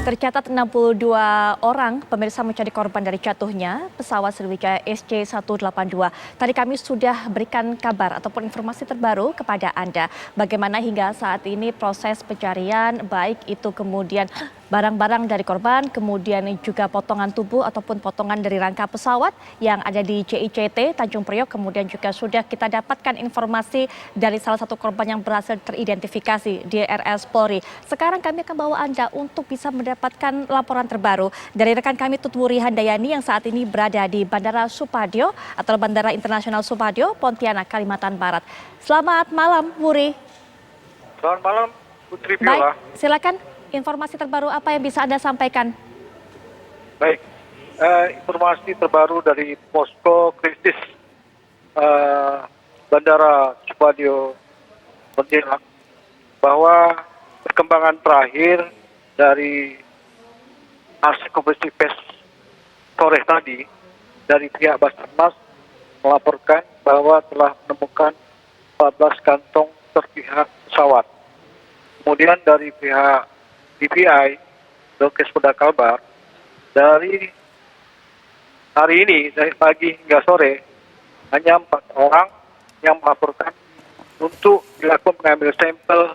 Tercatat 62 orang pemirsa menjadi korban dari jatuhnya pesawat Sriwijaya SJ182. Tadi kami sudah berikan kabar ataupun informasi terbaru kepada Anda. Bagaimana hingga saat ini proses pencarian, baik itu kemudian barang-barang dari korban, kemudian juga potongan tubuh ataupun potongan dari rangka pesawat yang ada di JICT Tanjung Priok. Kemudian juga sudah kita dapatkan informasi dari salah satu korban yang berhasil teridentifikasi di RS Polri. Sekarang kami akan bawa Anda untuk bisa mendapatkan laporan terbaru dari rekan kami Tutwuri Handayani yang saat ini berada di Bandara Supadio atau Bandara Internasional Supadio, Pontianak, Kalimantan Barat. Selamat malam, Wuri. Selamat malam, Putri Viola. Baik, silakan. Informasi terbaru apa yang bisa Anda sampaikan? Baik, informasi terbaru dari posko krisis Bandara Supadio Pontianak bahwa perkembangan terakhir dari hasil konferensi pers sore tadi dari pihak Basarnas melaporkan bahwa telah menemukan 14 kantong serpihan pesawat. Kemudian dari pihak DPI, Dokes Polda Kalbar, dari hari ini, dari pagi hingga sore, hanya 4 orang yang melaporkan untuk dilakukan mengambil sampel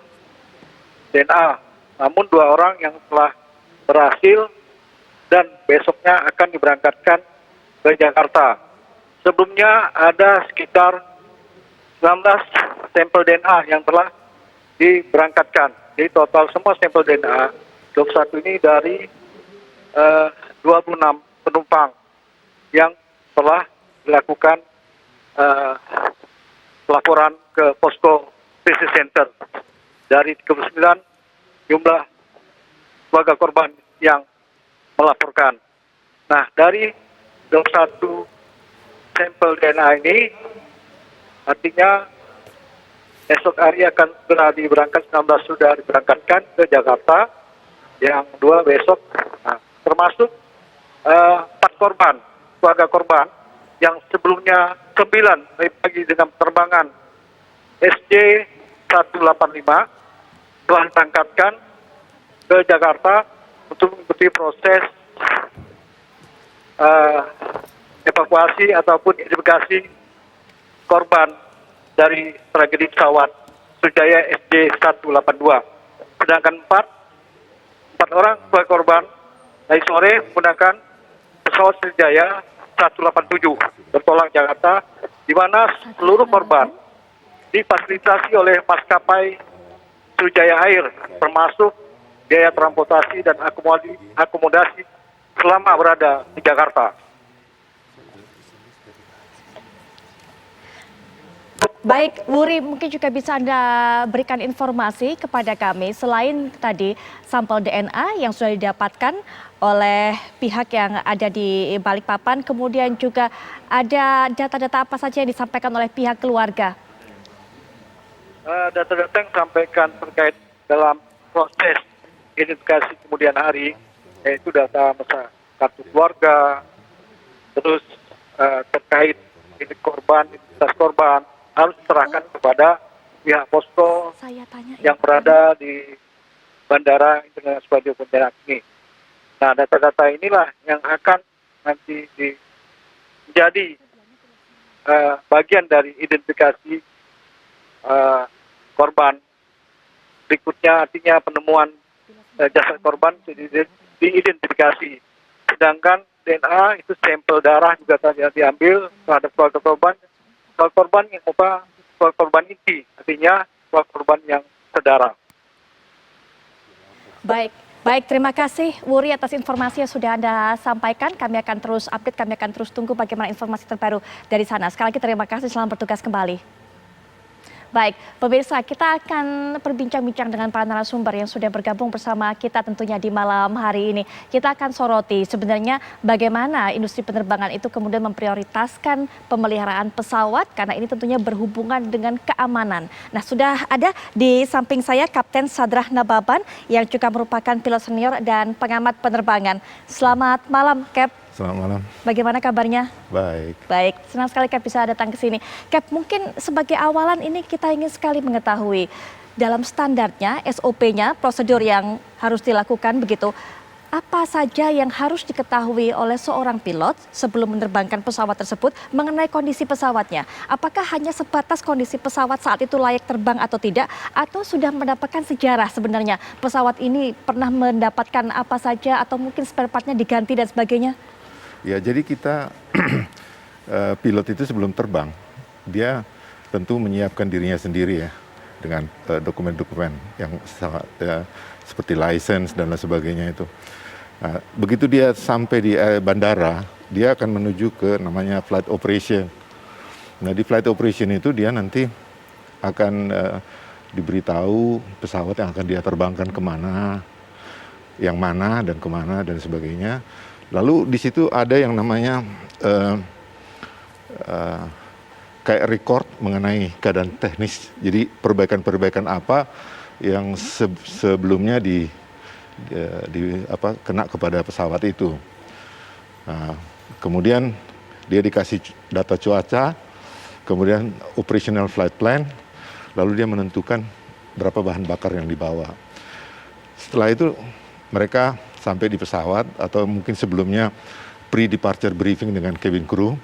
DNA. Namun 2 orang yang telah berhasil dan besoknya akan diberangkatkan ke Jakarta. Sebelumnya ada sekitar 19 sampel DNA yang telah diberangkatkan. Jadi total semua sampel DNA 21 ini dari 26 penumpang yang telah dilakukan laporan ke posko crisis center. Dari 39 jumlah keluarga korban yang melaporkan. Nah, dari 21 sampel DNA ini artinya esok hari akan segera diberangkat, 19 sudah diberangkatkan ke Jakarta, yang 2 besok, nah, termasuk 4 korban, keluarga korban, yang sebelumnya 9 dari pagi dengan penerbangan SJ185 telah ditangkapkan ke Jakarta untuk mengikuti proses evakuasi ataupun identifikasi korban dari tragedi pesawat Sriwijaya SJ182. Sedangkan 4 orang korban dari sore menggunakan pesawat Sriwijaya 187 bertolak Jakarta, di mana seluruh korban difasilitasi oleh maskapai Sriwijaya Air, termasuk biaya transportasi dan akomodasi selama berada di Jakarta. Baik, Wuri, mungkin juga bisa Anda berikan informasi kepada kami selain tadi sampel DNA yang sudah didapatkan oleh pihak yang ada di Balikpapan, kemudian juga ada data-data apa saja yang disampaikan oleh pihak keluarga? Data-data yang disampaikan terkait dalam proses identifikasi kemudian hari, yaitu data masa kartu keluarga, terus terkait identitas korban, harus diserahkan kepada pihak posko yang berada di Bandara Internasional Supadio Pontianak ini. Nah, data-data inilah yang akan nanti menjadi bagian dari identifikasi korban. Berikutnya artinya penemuan jasad korban diidentifikasi. Sedangkan DNA itu sampel darah juga diambil terhadap keluarga korban. Korban yang korban inti, artinya korban yang sedara. Baik, terima kasih Wuri atas informasi yang sudah Anda sampaikan. Kami akan terus update, kami akan terus tunggu bagaimana informasi terbaru dari sana. Sekali lagi terima kasih, selamat bertugas kembali. Baik, pemirsa, kita akan berbincang-bincang dengan para narasumber yang sudah bergabung bersama kita tentunya di malam hari ini. Kita akan soroti sebenarnya bagaimana industri penerbangan itu kemudian memprioritaskan pemeliharaan pesawat karena ini tentunya berhubungan dengan keamanan. Nah, sudah ada di samping saya Kapten Sadrah Nababan yang juga merupakan pilot senior dan pengamat penerbangan. Selamat malam, Cap. Selamat malam. Bagaimana kabarnya? Baik, senang sekali Cap bisa datang ke sini. Cap, mungkin sebagai awalan ini kita ingin sekali mengetahui dalam standarnya, SOP-nya, prosedur yang harus dilakukan begitu. apa saja yang harus diketahui oleh seorang pilot sebelum menerbangkan pesawat tersebut mengenai kondisi pesawatnya? Apakah hanya sebatas kondisi pesawat saat itu layak terbang atau tidak, atau sudah mendapatkan sejarah sebenarnya pesawat ini pernah mendapatkan apa saja atau mungkin spare part-nya diganti dan sebagainya? Ya, jadi kita pilot itu sebelum terbang, dia tentu menyiapkan dirinya sendiri ya dengan dokumen-dokumen yang sangat seperti license dan lain sebagainya itu. Nah, begitu dia sampai di bandara, dia akan menuju ke namanya flight operation. Nah, di flight operation itu dia nanti akan diberitahu pesawat yang akan dia terbangkan kemana, yang mana dan kemana dan sebagainya. Lalu di situ ada yang namanya kayak record mengenai keadaan teknis. Jadi perbaikan-perbaikan apa yang sebelumnya kena kepada pesawat itu. Nah, kemudian dia dikasih data cuaca, kemudian operational flight plan, lalu dia menentukan berapa bahan bakar yang dibawa. Setelah itu mereka sampai di pesawat atau mungkin sebelumnya pre-departure briefing dengan cabin crew.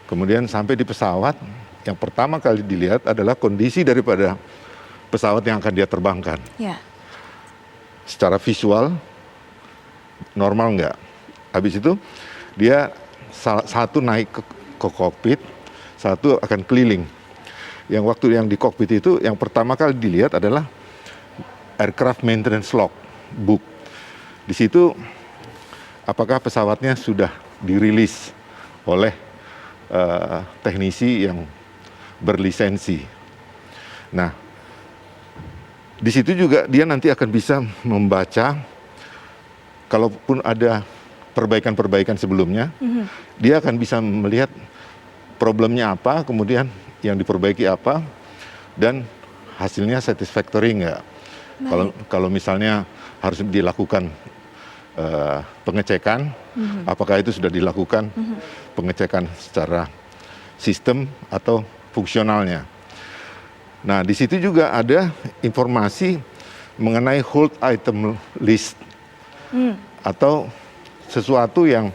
Kemudian sampai di pesawat, yang pertama kali dilihat adalah kondisi daripada pesawat yang akan dia terbangkan. Ya. Secara visual normal enggak. Habis itu dia satu naik ke kokpit, satu akan keliling. Yang waktu yang di kokpit itu yang pertama kali dilihat adalah aircraft maintenance log book. Di situ apakah pesawatnya sudah dirilis oleh teknisi yang berlisensi. Nah, di situ juga dia nanti akan bisa membaca, kalaupun ada perbaikan-perbaikan sebelumnya, dia akan bisa melihat problemnya apa, kemudian yang diperbaiki apa, dan hasilnya satisfactory enggak. Kalau misalnya harus dilakukan pengecekan, apakah itu sudah dilakukan pengecekan secara sistem atau fungsionalnya. Nah, di situ juga ada informasi mengenai hold item list atau sesuatu yang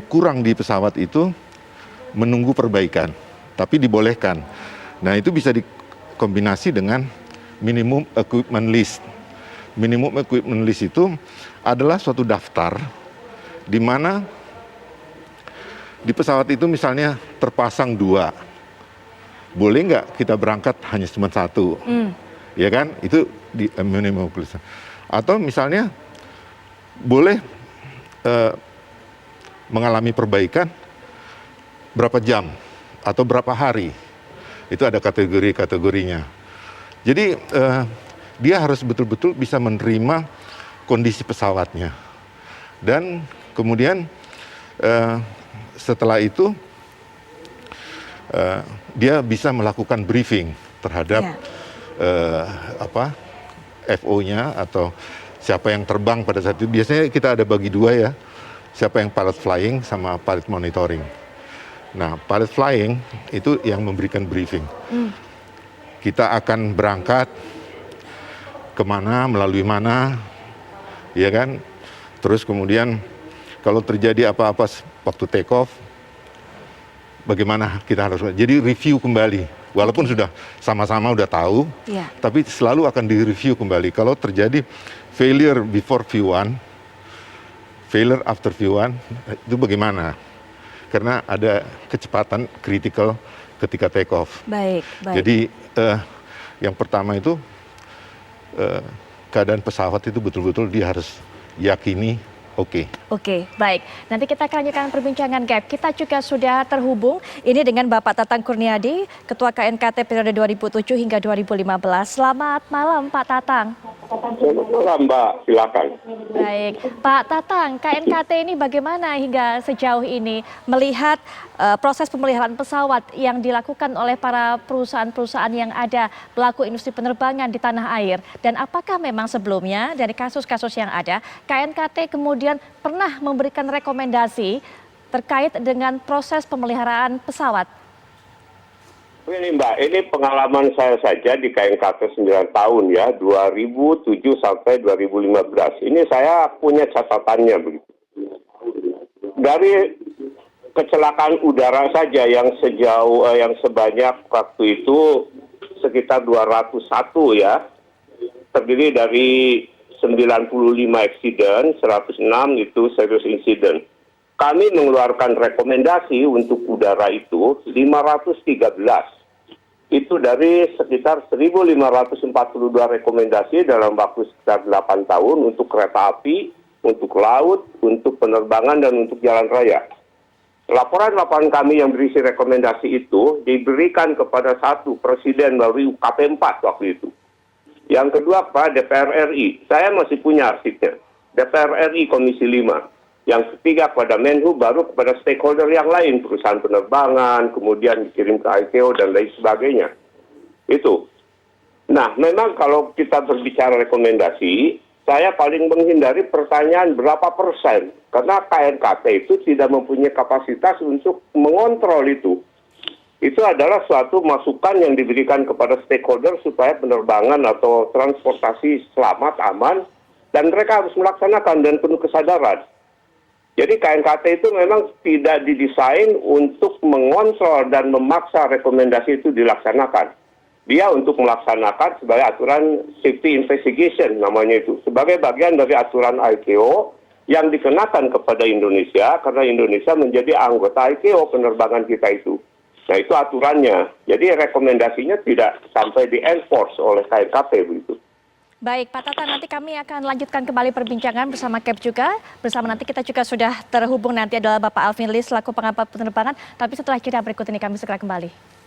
kurang di pesawat itu menunggu perbaikan, tapi dibolehkan. Nah, itu bisa dikombinasi dengan minimum equipment list. Minimum equipment list itu adalah suatu daftar di mana di pesawat itu misalnya terpasang 2. Boleh nggak kita berangkat hanya cuma 1? Ya kan? Itu di minimum equipment. Atau misalnya boleh mengalami perbaikan berapa jam atau berapa hari. Itu ada kategori-kategorinya. Jadi dia harus betul-betul bisa menerima kondisi pesawatnya. Dan kemudian setelah itu dia bisa melakukan briefing terhadap FO-nya atau siapa yang terbang pada saat itu. Biasanya kita ada bagi 2 ya, siapa yang pilot flying sama pilot monitoring. Nah, pilot flying itu yang memberikan briefing. Kita akan berangkat kemana, melalui mana, ya kan? Terus kemudian kalau terjadi apa-apa waktu take off, bagaimana kita harus, jadi review kembali. Walaupun sudah sama-sama udah tahu, tapi selalu akan direview kembali. Kalau terjadi failure before V1, failure after V1, itu bagaimana? Karena ada kecepatan critical ketika take off. Baik. Jadi yang pertama itu keadaan pesawat itu betul-betul dia harus yakini. Oke, baik. Nanti kita akan lanjutkan perbincangan GAP. Kita juga sudah terhubung ini dengan Bapak Tatang Kurniadi, Ketua KNKT periode 2007 hingga 2015. Selamat malam Pak Tatang. Selamat malam Mbak, silakan. Baik, Pak Tatang, KNKT ini bagaimana hingga sejauh ini melihat proses pemeliharaan pesawat yang dilakukan oleh para perusahaan-perusahaan yang ada pelaku industri penerbangan di tanah air? Dan apakah memang sebelumnya dari kasus-kasus yang ada, KNKT kemudian pernah memberikan rekomendasi terkait dengan proses pemeliharaan pesawat? Ini Mbak, ini pengalaman saya saja di KNKT 9 tahun ya, 2007 sampai 2015. Ini saya punya catatannya begitu. Dari kecelakaan udara saja yang sebanyak waktu itu sekitar 201 ya, terdiri dari 95 eksiden, 106 itu serious incident. Kami mengeluarkan rekomendasi untuk udara itu 513. Itu dari sekitar 1.542 rekomendasi dalam waktu sekitar 8 tahun untuk kereta api, untuk laut, untuk penerbangan, dan untuk jalan raya. Laporan-laporan kami yang berisi rekomendasi itu diberikan kepada satu presiden melalui UKP 4 waktu itu. Yang kedua kepada DPR RI, saya masih punya arsipnya. DPR RI Komisi 5. Yang ketiga kepada Menhu, baru kepada stakeholder yang lain, perusahaan penerbangan, kemudian dikirim ke ICAO dan lain sebagainya. Itu. Nah, memang kalau kita berbicara rekomendasi, saya paling menghindari pertanyaan berapa persen. Karena KNKT itu tidak mempunyai kapasitas untuk mengontrol itu. Itu adalah suatu masukan yang diberikan kepada stakeholder supaya penerbangan atau transportasi selamat, aman, dan mereka harus melaksanakan dan penuh kesadaran. Jadi KNKT itu memang tidak didesain untuk mengontrol dan memaksa rekomendasi itu dilaksanakan. Dia untuk melaksanakan sebagai aturan safety investigation namanya itu. Sebagai bagian dari aturan ICAO yang dikenakan kepada Indonesia karena Indonesia menjadi anggota ICAO penerbangan kita itu. Nah itu aturannya. Jadi rekomendasinya tidak sampai di-enforce oleh KNKT begitu. Baik, Pak Tata, nanti kami akan lanjutkan kembali perbincangan bersama Cap juga. Bersama nanti kita juga sudah terhubung nanti adalah Bapak Alvin Lee selaku pengamat penerbangan. Tapi setelah jeda berikut ini kami segera kembali.